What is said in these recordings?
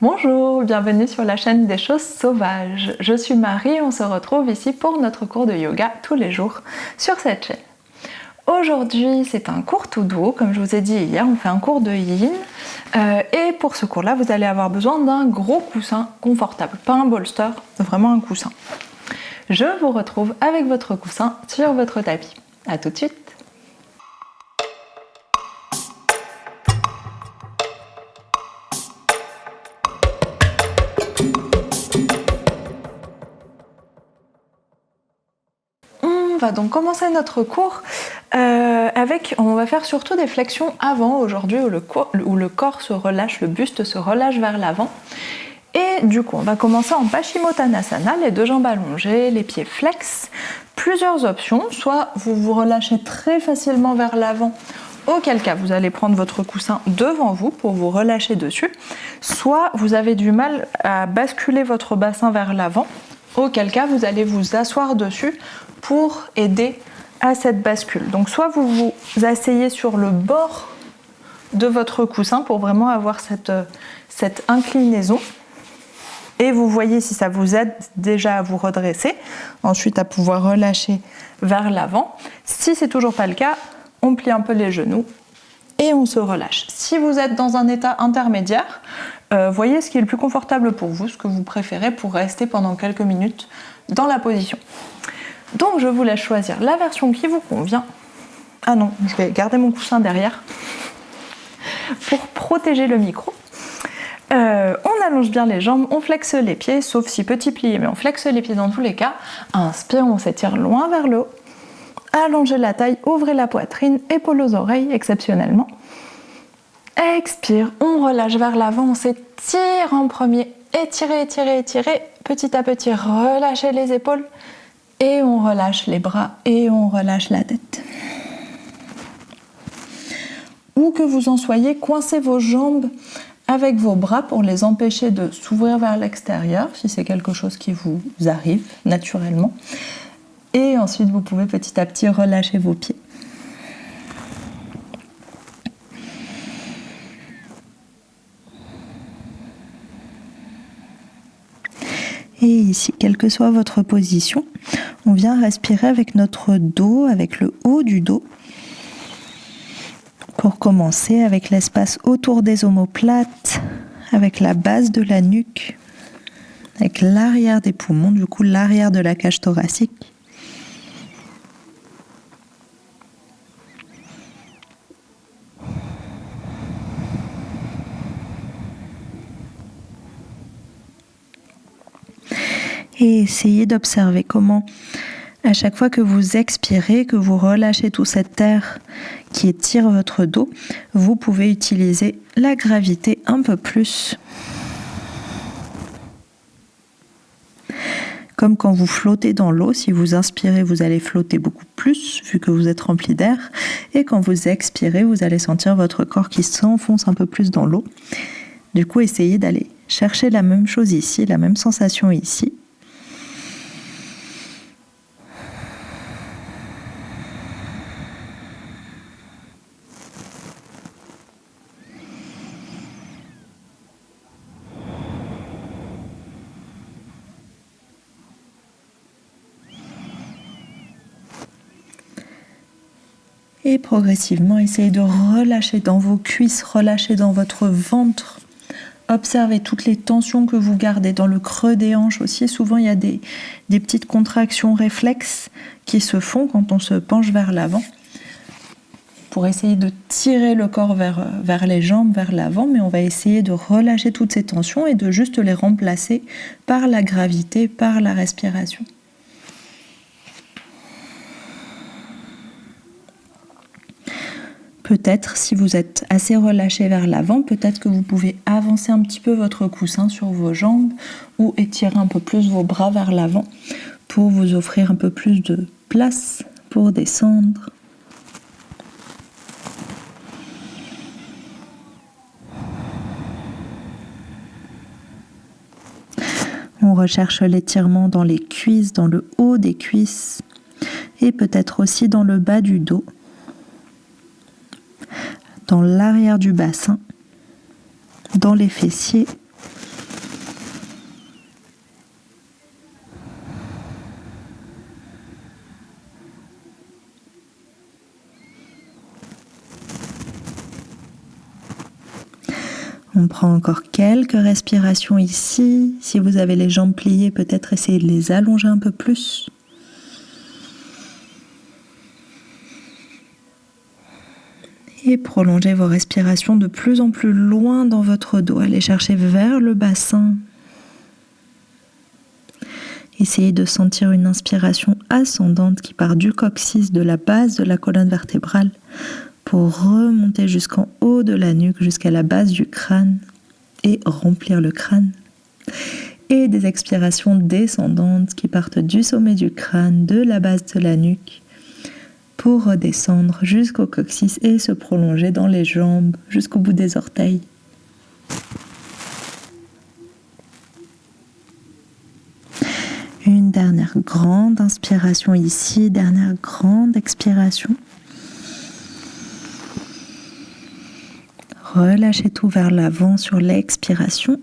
Bonjour, bienvenue sur la chaîne des choses sauvages. Je suis Marie, on se retrouve ici pour notre cours de yoga tous les jours sur cette chaîne. Aujourd'hui, c'est un cours tout doux, comme je vous ai dit hier, on fait un cours de yin. Et pour ce cours-là, vous allez avoir besoin d'un gros coussin confortable, pas un bolster, vraiment un coussin. Je vous retrouve avec votre coussin sur votre tapis. À tout de suite. On va donc commencer notre cours on va faire surtout des flexions avant aujourd'hui où le corps se relâche, le buste se relâche vers l'avant. Et du coup, on va commencer en Paschimottanasana, les deux jambes allongées, les pieds flex. Plusieurs options, soit vous vous relâchez très facilement vers l'avant, auquel cas vous allez prendre votre coussin devant vous pour vous relâcher dessus, soit vous avez du mal à basculer votre bassin vers l'avant, auquel cas vous allez vous asseoir dessus pour aider à cette bascule. Donc soit vous vous asseyez sur le bord de votre coussin pour vraiment avoir cette inclinaison et vous voyez si ça vous aide déjà à vous redresser, ensuite à pouvoir relâcher vers l'avant. Si c'est toujours pas le cas, on plie un peu les genoux et on se relâche. Si vous êtes dans un état intermédiaire, voyez ce qui est le plus confortable pour vous, ce que vous préférez pour rester pendant quelques minutes dans la position. Donc je vous laisse choisir la version qui vous convient. Ah non, je vais garder mon coussin derrière pour protéger le micro. On allonge bien les jambes, on flexe les pieds, sauf si petit plié, mais on flexe les pieds dans tous les cas. Inspire, on s'étire loin vers le haut. Allongez la taille, ouvrez la poitrine, épaules aux oreilles exceptionnellement. Expire, on relâche vers l'avant, on s'étire en premier. Étirez, étirez, étirez. Petit à petit, relâchez les épaules. Et on relâche les bras et on relâche la tête. Où que vous en soyez, coincez vos jambes avec vos bras pour les empêcher de s'ouvrir vers l'extérieur, si c'est quelque chose qui vous arrive naturellement. Et ensuite, vous pouvez petit à petit relâcher vos pieds. Et ici, quelle que soit votre position, on vient respirer avec notre dos, avec le haut du dos. Pour commencer, avec l'espace autour des omoplates, avec la base de la nuque, avec l'arrière des poumons, du coup l'arrière de la cage thoracique. Et essayez d'observer comment, à chaque fois que vous expirez, que vous relâchez tout cet air qui étire votre dos, vous pouvez utiliser la gravité un peu plus. Comme quand vous flottez dans l'eau, si vous inspirez, vous allez flotter beaucoup plus, vu que vous êtes rempli d'air. Et quand vous expirez, vous allez sentir votre corps qui s'enfonce un peu plus dans l'eau. Du coup, essayez d'aller chercher la même chose ici, la même sensation ici. Et progressivement, essayez de relâcher dans vos cuisses, relâcher dans votre ventre. Observez toutes les tensions que vous gardez dans le creux des hanches aussi. Souvent, il y a des petites contractions réflexes qui se font quand on se penche vers l'avant pour essayer de tirer le corps vers les jambes, vers l'avant. Mais on va essayer de relâcher toutes ces tensions et de juste les remplacer par la gravité, par la respiration. Peut-être, si vous êtes assez relâché vers l'avant, peut-être que vous pouvez avancer un petit peu votre coussin sur vos jambes ou étirer un peu plus vos bras vers l'avant pour vous offrir un peu plus de place pour descendre. On recherche l'étirement dans les cuisses, dans le haut des cuisses et peut-être aussi dans le bas du dos, dans l'arrière du bassin, dans les fessiers On prend encore quelques respirations ici. Si vous avez les jambes pliées, peut-être essayez de les allonger un peu plus. Et prolongez vos respirations de plus en plus loin dans votre dos. Allez chercher vers le bassin. Essayez de sentir une inspiration ascendante qui part du coccyx, de la base de la colonne vertébrale, pour remonter jusqu'en haut de la nuque, jusqu'à la base du crâne et remplir le crâne. Et des expirations descendantes qui partent du sommet du crâne, de la base de la nuque, pour redescendre jusqu'au coccyx et se prolonger dans les jambes jusqu'au bout des orteils. Une dernière grande inspiration ici, dernière grande expiration. Relâchez tout vers l'avant sur l'expiration.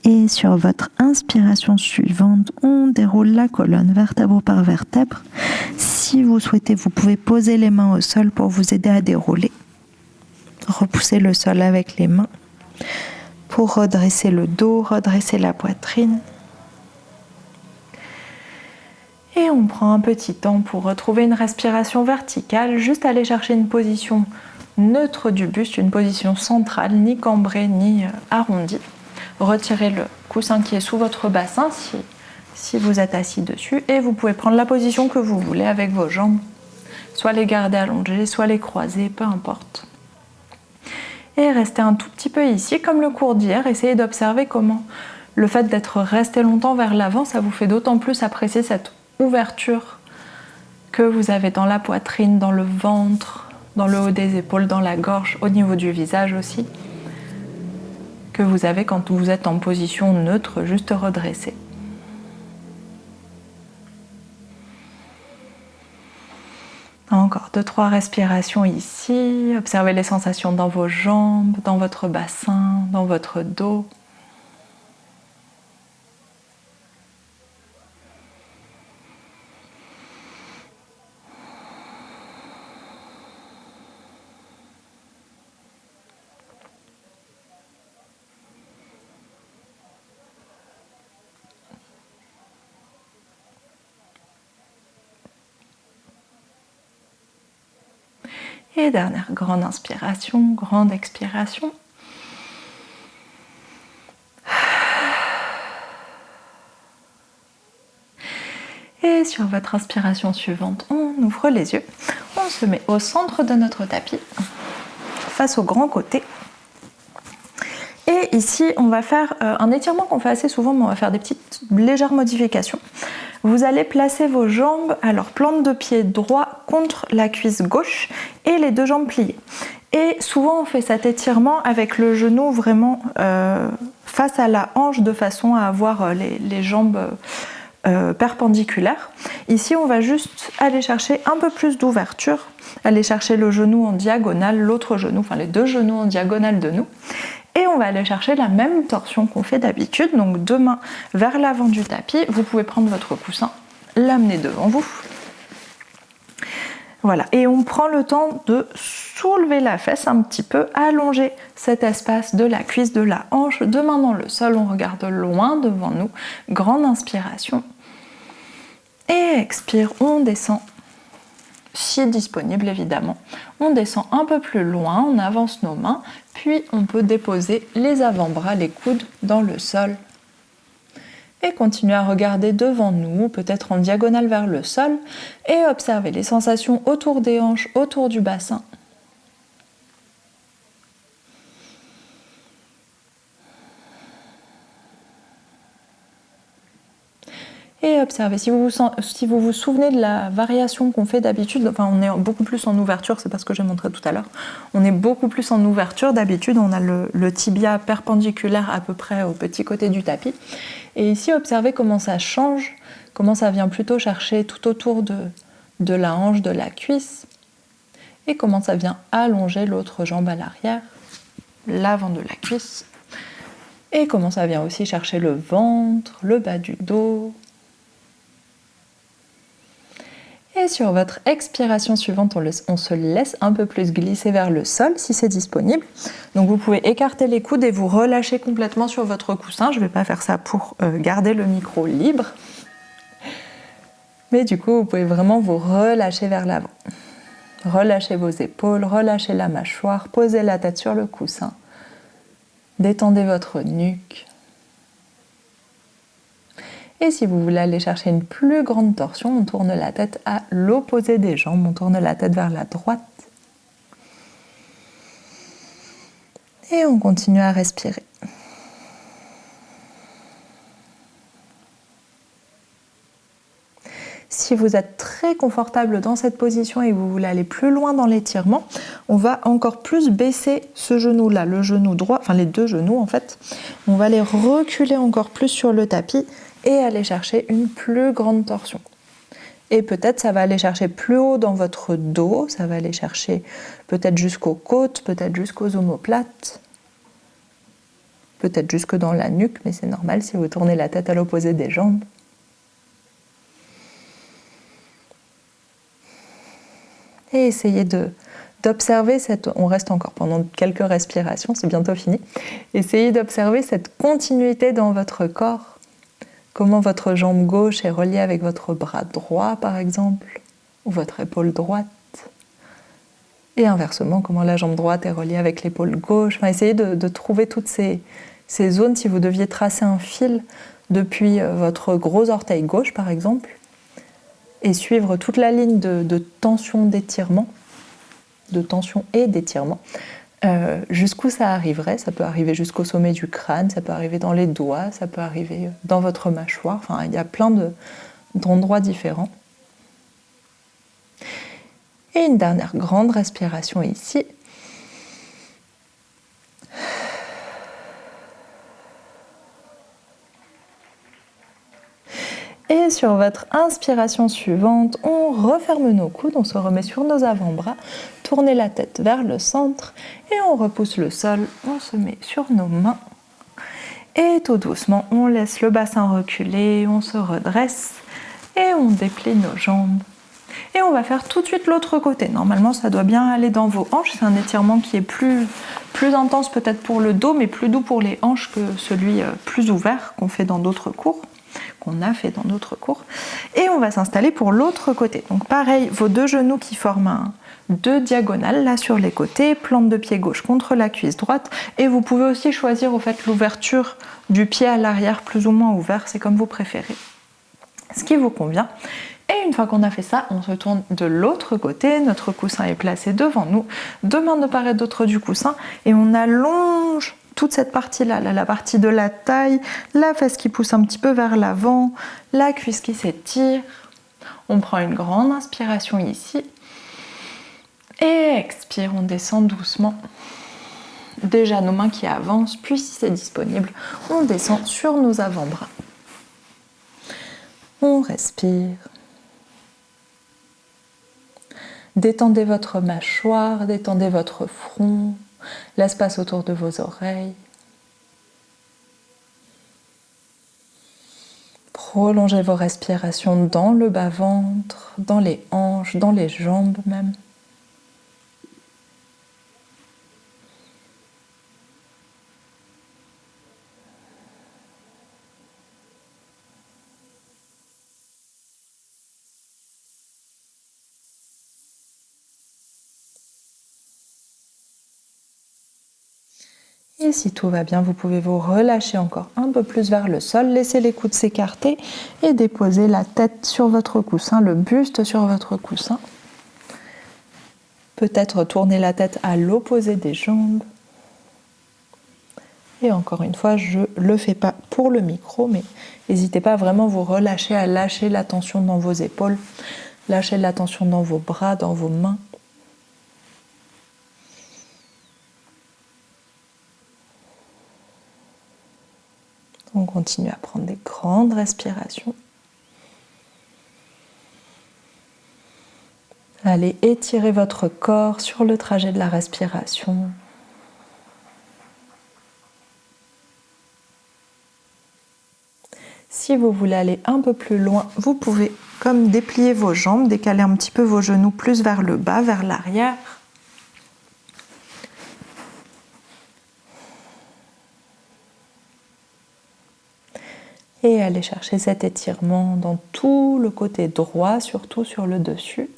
Et sur votre inspiration suivante, on déroule la colonne vertèbre par vertèbre. Si vous souhaitez, vous pouvez poser les mains au sol pour vous aider à dérouler. Repoussez le sol avec les mains pour redresser le dos, redresser la poitrine. Et on prend un petit temps pour retrouver une respiration verticale, juste aller chercher une position neutre du buste, une position centrale, ni cambrée ni arrondie. Retirez le coussin qui est sous votre bassin si vous êtes assis dessus et vous pouvez prendre la position que vous voulez avec vos jambes, soit les garder allongées, soit les croiser, peu importe. Et restez un tout petit peu ici, comme le cours d'hier, essayez d'observer comment le fait d'être resté longtemps vers l'avant, ça vous fait d'autant plus apprécier cette ouverture que vous avez dans la poitrine, dans le ventre, dans le haut des épaules, dans la gorge, au niveau du visage aussi, que vous avez quand vous êtes en position neutre, juste redressée. Encore 2-3 respirations ici. Observez les sensations dans vos jambes, dans votre bassin, dans votre dos. Et dernière grande inspiration, grande expiration. Et sur votre inspiration suivante, on ouvre les yeux. On se met au centre de notre tapis, face au grand côté. Et ici, on va faire un étirement qu'on fait assez souvent, mais on va faire des petites légères modifications. Vous allez placer vos jambes, alors plante de pied droit contre la cuisse gauche et les deux jambes pliées. Et souvent on fait cet étirement avec le genou vraiment face à la hanche de façon à avoir les jambes perpendiculaires. Ici on va juste aller chercher un peu plus d'ouverture, aller chercher le genou en diagonale, l'autre genou, enfin les deux genoux en diagonale de nous. Et on va aller chercher la même torsion qu'on fait d'habitude, donc deux mains vers l'avant du tapis. Vous pouvez prendre votre coussin, l'amener devant vous. Voilà, et on prend le temps de soulever la fesse un petit peu, allonger cet espace de la cuisse, de la hanche, deux mains dans le sol, on regarde loin devant nous. Grande inspiration. Et expire, on descend. Si disponible évidemment. On descend un peu plus loin, on avance nos mains, puis on peut déposer les avant-bras, les coudes dans le sol. Et continuer à regarder devant nous, peut-être en diagonale vers le sol, et observer les sensations autour des hanches, autour du bassin. Et observez, si vous vous souvenez de la variation qu'on fait d'habitude, enfin on est beaucoup plus en ouverture, c'est pas ce que j'ai montré tout à l'heure, on est beaucoup plus en ouverture, d'habitude on a le tibia perpendiculaire à peu près au petit côté du tapis, et ici observez comment ça change, comment ça vient plutôt chercher tout autour de la hanche, de la cuisse, et comment ça vient allonger l'autre jambe à l'arrière, l'avant de la cuisse, et comment ça vient aussi chercher le ventre, le bas du dos. Et sur votre expiration suivante, on se laisse un peu plus glisser vers le sol si c'est disponible. Donc vous pouvez écarter les coudes et vous relâcher complètement sur votre coussin. Je ne vais pas faire ça pour garder le micro libre. Mais du coup, vous pouvez vraiment vous relâcher vers l'avant. Relâchez vos épaules, relâchez la mâchoire, posez la tête sur le coussin. Détendez votre nuque. Et si vous voulez aller chercher une plus grande torsion, on tourne la tête à l'opposé des jambes, on tourne la tête vers la droite. Et on continue à respirer. Si vous êtes très confortable dans cette position et que vous voulez aller plus loin dans l'étirement, on va encore plus baisser ce genou-là, le genou droit, enfin les deux genoux en fait. On va les reculer encore plus sur le tapis et aller chercher une plus grande torsion. Et peut-être ça va aller chercher plus haut dans votre dos, ça va aller chercher peut-être jusqu'aux côtes, peut-être jusqu'aux omoplates, peut-être jusque dans la nuque, mais c'est normal si vous tournez la tête à l'opposé des jambes. Et essayez d'observer on reste encore pendant quelques respirations, c'est bientôt fini. Essayez d'observer cette continuité dans votre corps. Comment votre jambe gauche est reliée avec votre bras droit, par exemple, ou votre épaule droite. Et inversement, comment la jambe droite est reliée avec l'épaule gauche. Enfin, essayez de trouver toutes ces zones. Si vous deviez tracer un fil depuis votre gros orteil gauche, par exemple, et suivre toute la ligne de tension d'étirement, de tension et d'étirement, jusqu'où ça arriverait. Ça peut arriver jusqu'au sommet du crâne, ça peut arriver dans les doigts, ça peut arriver dans votre mâchoire. Enfin, il y a plein d'endroits différents. Et une dernière grande respiration ici. Et sur votre inspiration suivante, on referme nos coudes, on se remet sur nos avant-bras, tournez la tête vers le centre et on repousse le sol, on se met sur nos mains. Et tout doucement, on laisse le bassin reculer, on se redresse et on déplie nos jambes. Et on va faire tout de suite l'autre côté. Normalement, ça doit bien aller dans vos hanches. C'est un étirement qui est plus intense peut-être pour le dos, mais plus doux pour les hanches que celui plus ouvert qu'on fait dans d'autres cours. Qu'on a fait dans d'autres cours. Et on va s'installer pour l'autre côté. Donc pareil, vos deux genoux qui forment deux diagonales là sur les côtés, plante de pied gauche contre la cuisse droite. Et vous pouvez aussi choisir au fait l'ouverture du pied à l'arrière plus ou moins ouvert, c'est comme vous préférez. Ce qui vous convient. Et une fois qu'on a fait ça, on se tourne de l'autre côté, notre coussin est placé devant nous, deux mains de part et d'autre du coussin, et on allonge toute cette partie-là, la partie de la taille, la fesse qui pousse un petit peu vers l'avant, la cuisse qui s'étire. On prend une grande inspiration ici, et expire, on descend doucement. Déjà nos mains qui avancent, puis si c'est disponible, on descend sur nos avant-bras. On respire. Détendez votre mâchoire, détendez votre front, l'espace autour de vos oreilles. Prolongez vos respirations dans le bas-ventre, dans les hanches, dans les jambes même. Et si tout va bien, vous pouvez vous relâcher encore un peu plus vers le sol, laisser les coudes s'écarter et déposer la tête sur votre coussin, le buste sur votre coussin. Peut-être tourner la tête à l'opposé des jambes. Et encore une fois, je ne le fais pas pour le micro, mais n'hésitez pas à vraiment vous relâcher, à lâcher la tension dans vos épaules, lâcher la tension dans vos bras, dans vos mains. On continue à prendre des grandes respirations. Allez étirer votre corps sur le trajet de la respiration. Si vous voulez aller un peu plus loin, vous pouvez comme déplier vos jambes, décaler un petit peu vos genoux plus vers le bas, vers l'arrière. Et aller chercher cet étirement dans tout le côté droit, surtout sur le dessus.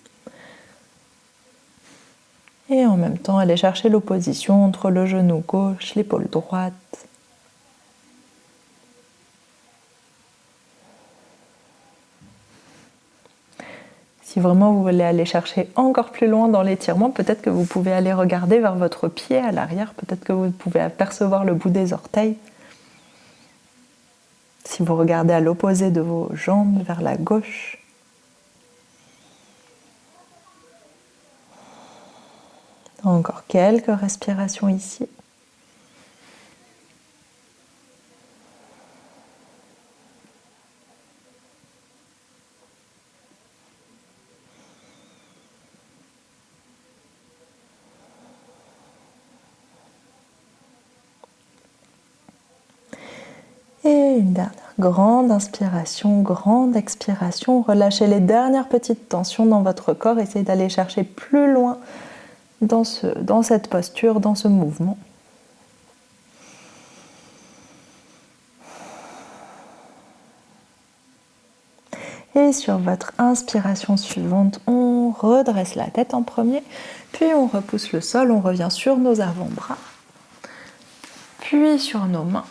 Et en même temps, aller chercher l'opposition entre le genou gauche, l'épaule droite. Si vraiment vous voulez aller chercher encore plus loin dans l'étirement, peut-être que vous pouvez aller regarder vers votre pied à l'arrière, peut-être que vous pouvez apercevoir le bout des orteils. Si vous regardez à l'opposé de vos jambes, vers la gauche. Encore quelques respirations ici. Et une dernière grande inspiration, grande expiration. Relâchez les dernières petites tensions dans votre corps. Essayez d'aller chercher plus loin dans cette posture, dans ce mouvement. Et sur votre inspiration suivante, on redresse la tête en premier, puis on repousse le sol, on revient sur nos avant-bras, puis sur nos mains.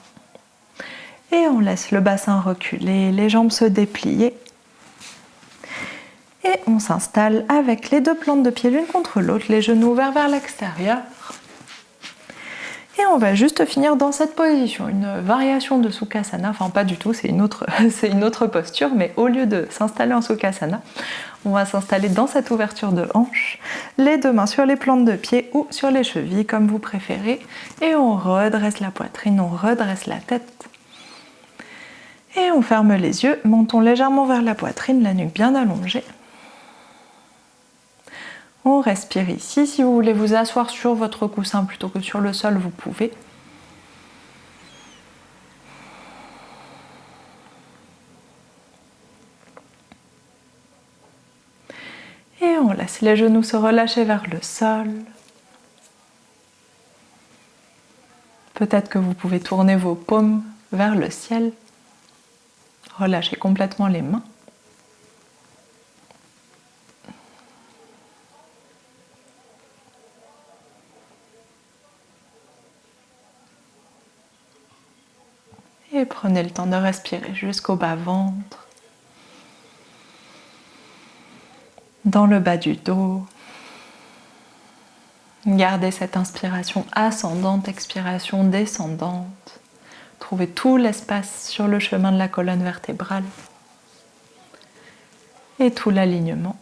Et on laisse le bassin reculer, les jambes se déplier. Et on s'installe avec les deux plantes de pied l'une contre l'autre, les genoux ouverts vers l'extérieur. Et on va juste finir dans cette position, une variation de Sukhasana, enfin pas du tout, c'est une autre posture, mais au lieu de s'installer en Sukhasana, on va s'installer dans cette ouverture de hanche, les deux mains sur les plantes de pied ou sur les chevilles, comme vous préférez, et on redresse la poitrine, on redresse la tête. Et on ferme les yeux, menton légèrement vers la poitrine, la nuque bien allongée. On respire ici. Si vous voulez vous asseoir sur votre coussin plutôt que sur le sol, vous pouvez. Et on laisse les genoux se relâcher vers le sol. Peut-être que vous pouvez tourner vos paumes vers le ciel. Relâchez complètement les mains. Et prenez le temps de respirer jusqu'au bas-ventre, dans le bas du dos. Gardez cette inspiration ascendante, expiration descendante. Trouvez tout l'espace sur le chemin de la colonne vertébrale et tout l'alignement.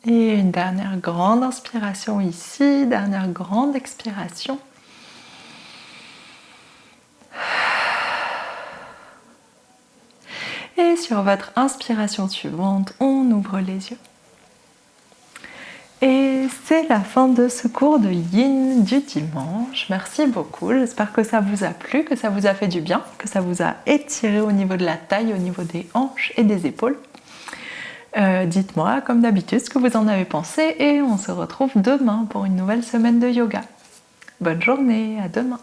Et une dernière grande inspiration ici, dernière grande expiration. Et sur votre inspiration suivante, on ouvre les yeux. Et c'est la fin de ce cours de Yin du dimanche. Merci beaucoup, j'espère que ça vous a plu, que ça vous a fait du bien, que ça vous a étiré au niveau de la taille, au niveau des hanches et des épaules. Dites-moi, comme d'habitude, ce que vous en avez pensé et on se retrouve demain pour une nouvelle semaine de yoga. Bonne journée, à demain.